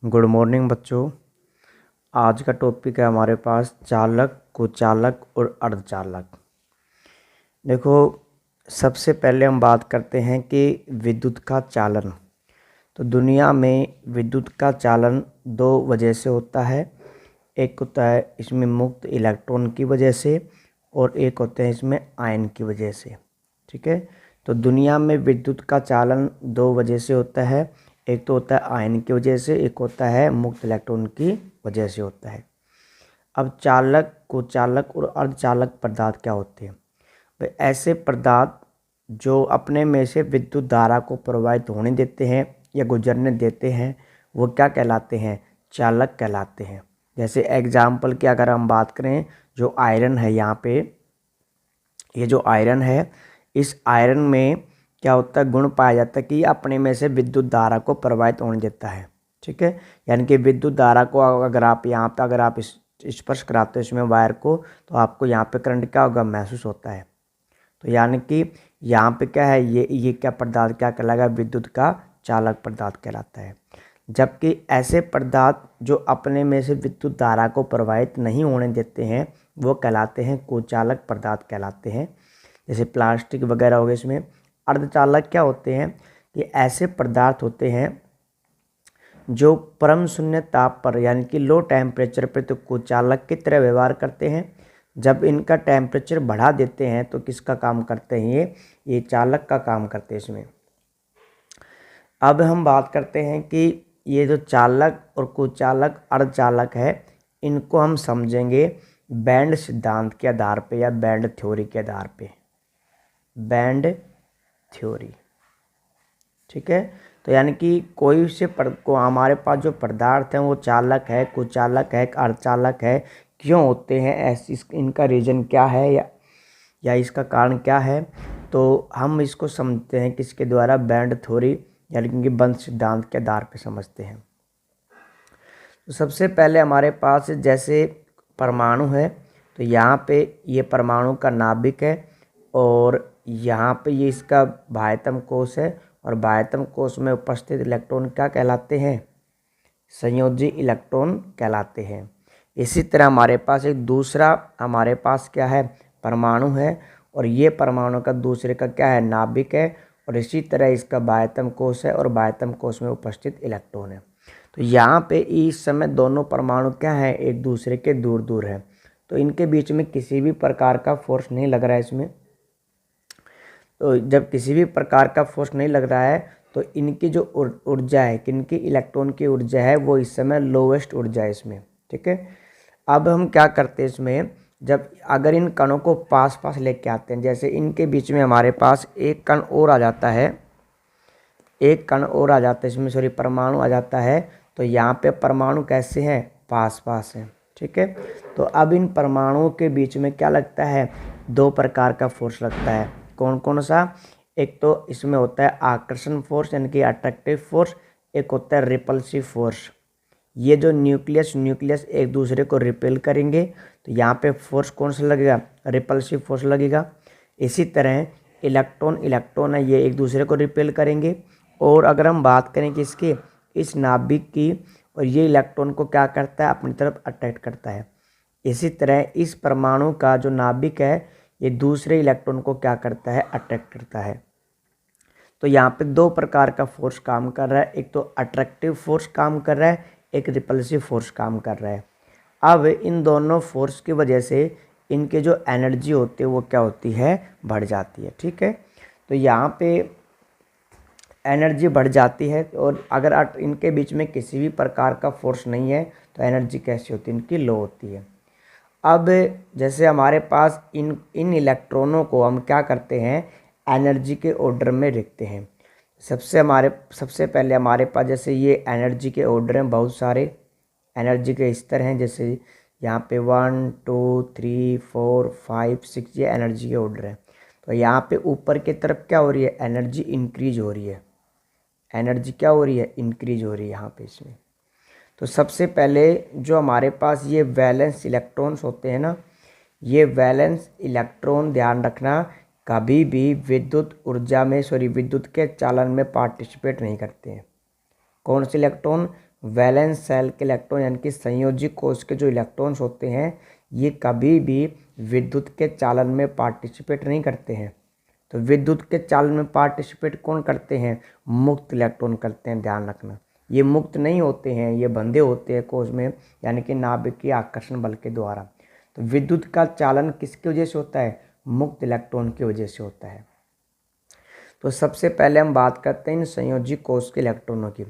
Good morning बच्चों। आज का टॉपिक है हमारे पास चालक, कुचालक और अर्धचालक। देखो, सबसे पहले हम बात करते हैं कि विद्युत का चालन। तो दुनिया में विद्युत का चालन दो वजह से होता है। एक होता है इसमें मुक्त इलेक्ट्रॉन की वजह से और एक होते हैं इसमें आयन की वजह से। ठीक है, तो दुनिया में विद्युत का चालन दो वजह से होता है। एक तो होता है आयन की वजह से, एक होता है मुक्त इलेक्ट्रॉन की वजह से होता है। अब चालक, कुचालक और अर्धचालक पदार्थ क्या होते हैं? भाई ऐसे पदार्थ जो अपने में से विद्युत धारा को प्रवाहित होने देते हैं या गुजरने देते हैं, वो क्या कहलाते हैं? चालक कहलाते हैं। जैसे एग्जाम्पल की अगर हम बात करें, जो आयरन है यहाँ पे, ये जो आयरन है, इस आयरन में क्या होता है, गुण पाया जाता है कि अपने में से विद्युत धारा को प्रवाहित होने देता है। ठीक है, यानी कि विद्युत धारा को अगर आप यहाँ पे अगर आप स्पर्श कराते हो इसमें वायर को, तो आपको यहाँ पे करंट क्या होगा, महसूस होता है। तो यानी कि यहाँ पे क्या है, ये क्या पदार्थ क्या कहलाएगा, विद्युत का चालक पदार्थ कहलाता है। जबकि ऐसे पदार्थ जो अपने में से विद्युत धारा को प्रवाहित नहीं होने देते हैं, वो कहलाते हैं कुचालक पदार्थ कहलाते हैं। जैसे प्लास्टिक वगैरह हो गए। इसमें अर्धचालक क्या होते हैं कि ऐसे पदार्थ होते हैं जो परम शून्य ताप पर यानी कि लो टेम्परेचर पर तो कुचालक की तरह व्यवहार करते हैं। जब इनका टेम्परेचर बढ़ा देते हैं तो किसका काम करते हैं, ये चालक का काम करते हैं इसमें। अब हम बात करते हैं कि ये जो चालक और कुचालक अर्धचालक है, इनको हम समझेंगे बैंड सिद्धांत के आधार पे या बैंड थ्योरी के आधार पे। बैंड थ्योरी, ठीक है। तो यानी कि कोई से को हमारे पास जो पदार्थ हैं वो चालक है, कुचालक है, अर्धचालक है, क्यों होते हैं ऐसी, इनका रीजन क्या है या इसका कारण क्या है, तो हम इसको समझते हैं किसके द्वारा, बैंड थ्योरी यानी कि बंद सिद्धांत के आधार पर समझते हैं। तो सबसे पहले हमारे पास जैसे परमाणु है, तो यहाँ पे ये परमाणु का नाभिक है और यहाँ पे ये इसका बाह्यतम कोश है और बाह्यतम कोश में उपस्थित इलेक्ट्रॉन क्या कहलाते हैं, संयोजी इलेक्ट्रॉन कहलाते हैं। इसी तरह हमारे पास एक दूसरा हमारे पास क्या है, परमाणु है और ये परमाणु का दूसरे का क्या है, नाभिक है और इसी तरह इसका बाह्यतम कोश है और बाह्यतम कोश में उपस्थित इलेक्ट्रॉन है। तो यहाँ पे इस समय दोनों परमाणु क्या है, एक दूसरे के दूर दूर है, तो इनके बीच में किसी भी प्रकार का फोर्स नहीं लग रहा है इसमें। तो जब किसी भी प्रकार का फोर्स नहीं लग रहा है तो इनकी जो ऊर्जा है, किनकी इलेक्ट्रॉन की ऊर्जा है, वो इस समय लोवेस्ट ऊर्जा है इसमें। ठीक है, अब हम क्या करते हैं इसमें, जब अगर इन कणों को पास पास लेके आते हैं, जैसे इनके बीच में हमारे पास एक कण और आ जाता है, एक कण और आ जाता है इसमें, सॉरी परमाणु आ जाता है, तो यहाँ पे परमाणु कैसे हैं, पास पास हैं। ठीक है, तो अब इन परमाणुओं के बीच में क्या लगता है, दो प्रकार का फोर्स लगता है। कौन कौन सा? एक तो इसमें होता है आकर्षण फोर्स यानी कि अट्रैक्टिव फोर्स, एक होता है रिपल्सिव फोर्स। ये जो न्यूक्लियस एक दूसरे को रिपेल करेंगे तो यहाँ पे फोर्स कौन सा लगेगा, रिपल्सिव फोर्स लगेगा। इसी तरह इलेक्ट्रॉन है, ये एक दूसरे को रिपेल करेंगे। और अगर हम बात करें कि इसके इस नाभिक की, और ये इलेक्ट्रॉन को क्या करता है, अपनी तरफ अट्रैक्ट करता है। इसी तरह इस परमाणु का जो नाभिक है, ये दूसरे इलेक्ट्रॉन को क्या करता है, अट्रैक्ट करता है। तो यहाँ पे दो प्रकार का फोर्स काम कर रहा है, एक तो अट्रैक्टिव फोर्स काम कर रहा है, एक रिपल्सिव फोर्स काम कर रहा है। अब इन दोनों फोर्स की वजह से इनके जो एनर्जी होती है वो क्या होती है, बढ़ जाती है। ठीक है, तो यहाँ पे एनर्जी बढ़ जाती है और अगर इनके बीच में किसी भी प्रकार का फोर्स नहीं है तो एनर्जी कैसी होती है, इनकी लो होती है। अब जैसे हमारे पास इन इलेक्ट्रॉनों को हम क्या करते हैं, एनर्जी के ऑर्डर में लिखते हैं। सबसे पहले हमारे पास जैसे ये एनर्जी के ऑर्डर हैं, बहुत सारे एनर्जी के स्तर हैं, जैसे यहाँ पे 1 2 3 4 5 6 ये एनर्जी के ऑर्डर हैं। तो यहाँ पे ऊपर की तरफ क्या हो रही है, एनर्जी इंक्रीज हो रही है, एनर्जी क्या हो रही है, इंक्रीज हो रही है यहाँ पे इसमें। तो सबसे पहले जो हमारे पास ये वैलेंस इलेक्ट्रॉन्स होते हैं ना, ये वैलेंस इलेक्ट्रॉन ध्यान रखना कभी भी विद्युत के चालन में पार्टिसिपेट नहीं करते हैं। कौन से इलेक्ट्रॉन? वैलेंस सेल के इलेक्ट्रॉन यानी कि संयोजी कोश के जो इलेक्ट्रॉन्स होते हैं ये कभी भी विद्युत के चालन में पार्टिसिपेट नहीं करते हैं। तो विद्युत के चालन में पार्टिसिपेट कौन करते हैं? मुक्त इलेक्ट्रॉन करते हैं, ध्यान रखना। ये मुक्त नहीं होते हैं, ये बंधे होते हैं कोश में, यानी कि नाभिकीय आकर्षण बल के द्वारा। तो विद्युत का चालन किसकी वजह से होता है? मुक्त इलेक्ट्रॉन की वजह से होता है। तो सबसे पहले हम बात करते हैं इन संयोजी कोश के इलेक्ट्रॉनों की।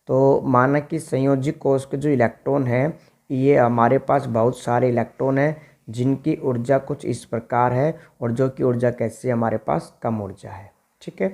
तो माना कि संयोजी कोश के जो इलेक्ट्रॉन हैं ये हमारे पास बहुत सारे इलेक्ट्रॉन हैं जिनकी ऊर्जा कुछ इस प्रकार है और जो कि ऊर्जा कैसी हमारे पास कम ऊर्जा है। ठीक है,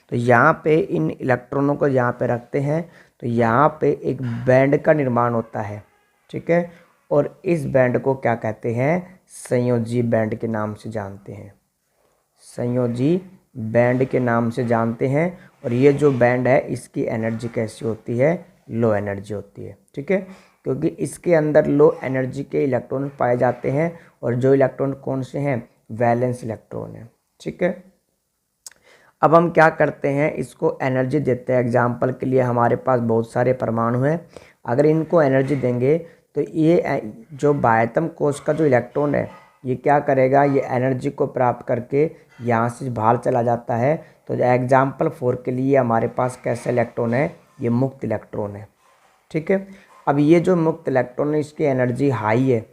तो यहाँ पे इन इलेक्ट्रॉनों को यहाँ पे रखते हैं तो यहाँ पे एक बैंड का निर्माण होता है। ठीक है, और इस बैंड को क्या कहते हैं? संयोजी बैंड के नाम से जानते हैं, संयोजी बैंड के नाम से जानते हैं। और ये जो बैंड है इसकी एनर्जी कैसी होती है? लो एनर्जी होती है। ठीक है, क्योंकि इसके अंदर लो एनर्जी के इलेक्ट्रॉन पाए जाते हैं और जो इलेक्ट्रॉन कौन से हैं? वैलेंस इलेक्ट्रॉन है। ठीक है, अब हम क्या करते हैं, इसको एनर्जी देते हैं। एग्जाम्पल के लिए हमारे पास बहुत सारे परमाणु हैं, अगर इनको एनर्जी देंगे तो ये जो बाह्यतम कोश का जो इलेक्ट्रॉन है ये क्या करेगा? ये एनर्जी को प्राप्त करके यहाँ से बाहर चला जाता है। तो एग्जाम्पल 4 के लिए हमारे पास कैसा इलेक्ट्रॉन है? ये मुक्त इलेक्ट्रॉन है। ठीक है, अब ये जो मुक्त इलेक्ट्रॉन है इसकी एनर्जी हाई है,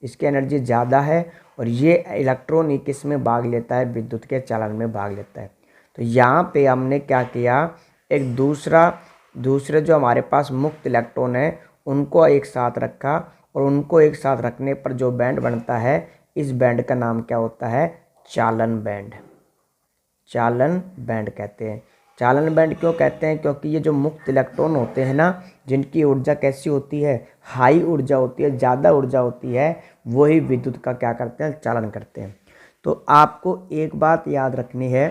इसकी एनर्जी ज़्यादा है और ये इलेक्ट्रॉन ही किस में भाग लेता है? विद्युत के चालन में भाग लेता है। तो यहाँ पे हमने क्या किया, एक दूसरे जो हमारे पास मुक्त इलेक्ट्रॉन है उनको एक साथ रखा और उनको एक साथ रखने पर जो बैंड बनता है इस बैंड का नाम क्या होता है? चालन बैंड। चालन बैंड कहते हैं। चालन बैंड क्यों कहते हैं? क्योंकि ये जो मुक्त इलेक्ट्रॉन होते हैं ना, जिनकी ऊर्जा कैसी होती है? हाई ऊर्जा होती है, ज़्यादा ऊर्जा होती है, वही विद्युत का क्या करते हैं? चालन करते हैं। तो आपको एक बात याद रखनी है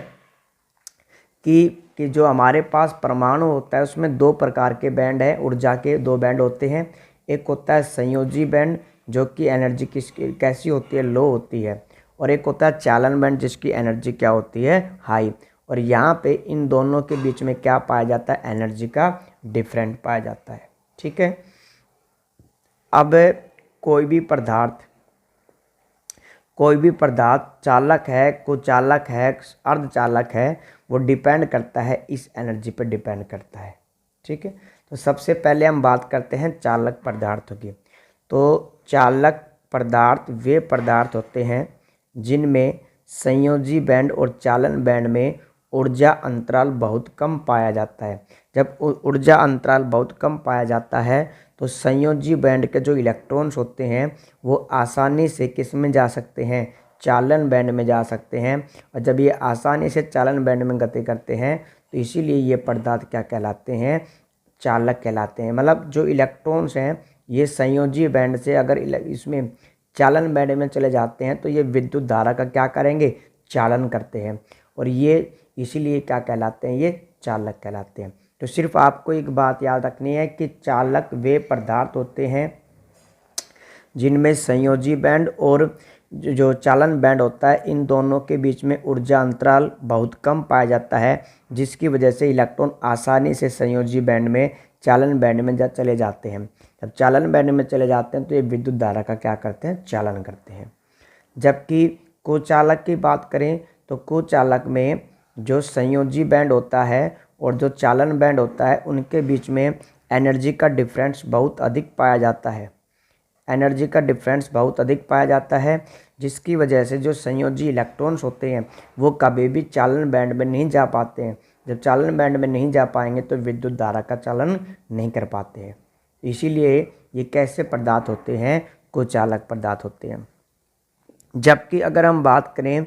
कि जो हमारे पास परमाणु होता है उसमें दो प्रकार के बैंड हैं, ऊर्जा के दो बैंड होते हैं। एक होता है संयोजी बैंड जो कि एनर्जी किसकी कैसी होती है? लो होती है। और एक होता है चालन बैंड जिसकी एनर्जी क्या होती है? हाई। और यहाँ पे इन दोनों के बीच में क्या पाया जाता है? एनर्जी का डिफरेंट पाया जाता है। ठीक है, अब कोई भी पदार्थ चालक है, कुचालक है, अर्धचालक है, वो डिपेंड करता है इस एनर्जी पर डिपेंड करता है। ठीक है, तो सबसे पहले हम बात करते हैं चालक पदार्थों की। तो चालक पदार्थ वे पदार्थ होते हैं जिनमें संयोजी बैंड और चालन बैंड में ऊर्जा अंतराल बहुत कम पाया जाता है। जब ऊर्जा अंतराल बहुत कम पाया जाता है तो संयोजी बैंड के जो इलेक्ट्रॉन्स होते हैं वो आसानी से किस में जा सकते हैं? चालन बैंड में जा सकते हैं। और जब ये आसानी से चालन बैंड में गति करते हैं तो इसीलिए ये पदार्थ क्या कहलाते हैं? चालक कहलाते हैं। मतलब जो इलेक्ट्रॉन्स हैं ये संयोजी बैंड से अगर इसमें चालन बैंड में चले जाते हैं तो ये विद्युत धारा का क्या करेंगे? चालन करते हैं और ये इसीलिए क्या कहलाते हैं? ये चालक कहलाते हैं। तो सिर्फ आपको एक बात याद रखनी है कि चालक वे पदार्थ होते हैं जिनमें संयोजी बैंड और जो चालन बैंड होता है इन दोनों के बीच में ऊर्जा अंतराल बहुत कम पाया जाता है, जिसकी वजह से इलेक्ट्रॉन आसानी से संयोजी बैंड में चालन बैंड में चले जाते हैं। जब चालन बैंड में चले जाते हैं तो ये विद्युत धारा का क्या करते हैं? चालन करते हैं। जबकि कुचालक की बात करें तो कुचालक में जो संयोजी बैंड होता है और जो चालन बैंड होता है उनके बीच में एनर्जी का डिफरेंस बहुत अधिक पाया जाता है। एनर्जी का डिफरेंस बहुत अधिक पाया जाता है जिसकी वजह से जो संयोजी इलेक्ट्रॉन्स होते हैं वो कभी भी चालन बैंड में नहीं जा पाते हैं। जब चालन बैंड में नहीं जा पाएंगे तो विद्युत धारा का चालन नहीं कर पाते हैं। इसीलिए ये कैसे पदार्थ होते हैं? कुचालक पदार्थ होते हैं। जबकि अगर हम बात करें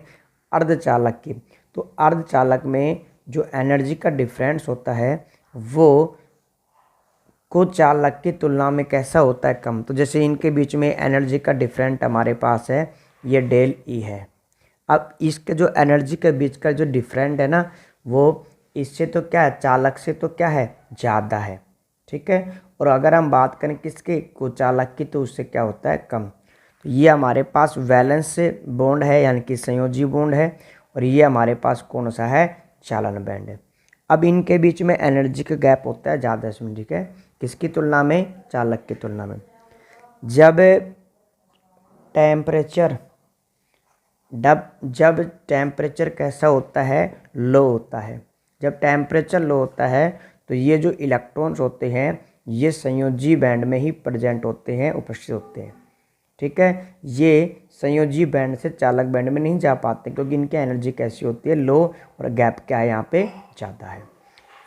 अर्धचालक की तो अर्धचालक में जो एनर्जी का डिफरेंस होता है वो कुचालक की तुलना में कैसा होता है? कम। तो जैसे इनके बीच में एनर्जी का डिफरेंट हमारे पास है ये डेल ई है। अब इसके जो एनर्जी के बीच का जो डिफरेंट है ना वो इससे तो क्या है? चालक से तो क्या है? ज़्यादा है। ठीक है, और अगर हम बात करें किसके? कुचालक की, तो उससे क्या होता है? कम। तो ये हमारे पास वैलेंस से बॉन्ड है यानी कि संयोजी बॉन्ड है और ये हमारे पास कौन सा है? चालन बैंड है। अब इनके बीच में एनर्जी का गैप होता है ज़्यादा इसमें। ठीक है, किसकी तुलना में? चालक की तुलना में। जब टेम्परेचर कैसा होता है? लो होता है। जब टेम्परेचर लो होता है तो ये जो इलेक्ट्रॉन्स होते हैं ये संयोजी बैंड में ही प्रेजेंट होते हैं, उपस्थित होते हैं। ठीक है, ये संयोजी बैंड से चालक बैंड में नहीं जा पाते क्योंकि इनकी एनर्जी कैसी होती है? लो, और गैप क्या है यहाँ पे? ज़्यादा है।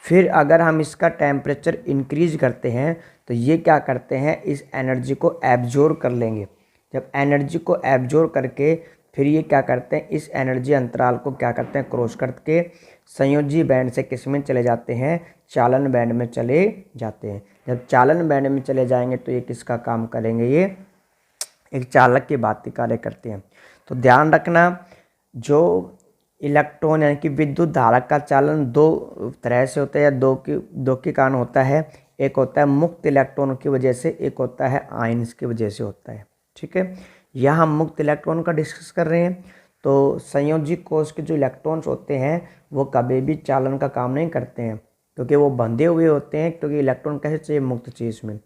फिर अगर हम इसका टेम्परेचर इंक्रीज करते हैं तो ये क्या करते हैं? इस एनर्जी को एब्जॉर्ब कर लेंगे। जब एनर्जी को एब्जॉर्ब करके फिर ये क्या करते हैं? इस एनर्जी अंतराल को क्या करते हैं? क्रॉस करके संयोजी बैंड से किस में चले जाते हैं? चालन बैंड में चले जाते हैं। जब चालन बैंड में चले जाएंगे तो ये किसका काम करेंगे? ये एक चालक की भांति कार्य करते हैं। तो ध्यान रखना, जो इलेक्ट्रॉन यानी कि विद्युत धारा का चालन दो तरह से होता है, या दो के कारण होता है। एक होता है मुक्त इलेक्ट्रॉन की वजह से, एक होता है आयन्स की वजह से होता है। ठीक है, यहाँ हम मुक्त इलेक्ट्रॉन का डिस्कस कर रहे हैं। तो संयोजी कोश के जो इलेक्ट्रॉन्स होते हैं वो कभी भी चालन का काम नहीं करते हैं क्योंकि वो बंधे हुए होते हैं। क्योंकि इलेक्ट्रॉन कैसे चाहिए? मुक्त चीज़ में।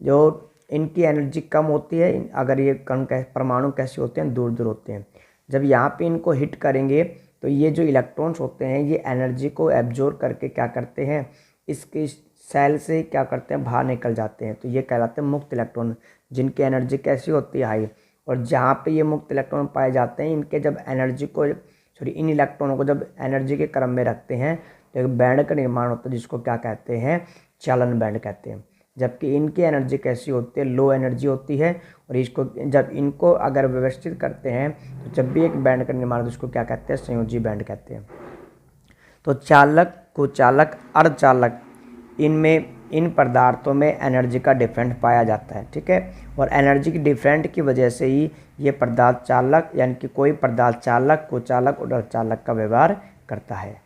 जो इनकी एनर्जी कम होती है, अगर ये कण परमाणु कैसे होते हैं? दूर दूर होते हैं। जब यहाँ पे इनको हिट करेंगे तो ये जो इलेक्ट्रॉन्स होते हैं ये एनर्जी को एब्जॉर्ब करके क्या करते हैं? इसके सेल से क्या करते हैं? बाहर निकल जाते हैं। तो ये कहलाते हैं मुक्त इलेक्ट्रॉन, जिनकी एनर्जी कैसी होती है? हाई। और जहाँ पे ये मुक्त इलेक्ट्रॉन पाए जाते हैं, इनके जब एनर्जी को इन इलेक्ट्रॉनों को जब एनर्जी के क्रम में रखते हैं तो एक बैंड का निर्माण होता है जिसको क्या कहते हैं? चालन बैंड कहते हैं। जबकि इनकी एनर्जी कैसी होती है? लो एनर्जी होती है। और इसको जब इनको अगर व्यवस्थित करते हैं तो जब भी एक बैंड का निर्माण होता है उसको क्या कहते हैं? संयोजी बैंड कहते हैं। तो चालक, कुचालक, अर्धचालक, इनमें इन पदार्थों में एनर्जी का डिफरेंट पाया जाता है। ठीक है, और एनर्जी की डिफरेंट की वजह से ही ये पदार्थ चालक यानी कि कोई पदार्थ चालक, कुचालक और अर्धचालक का व्यवहार करता है।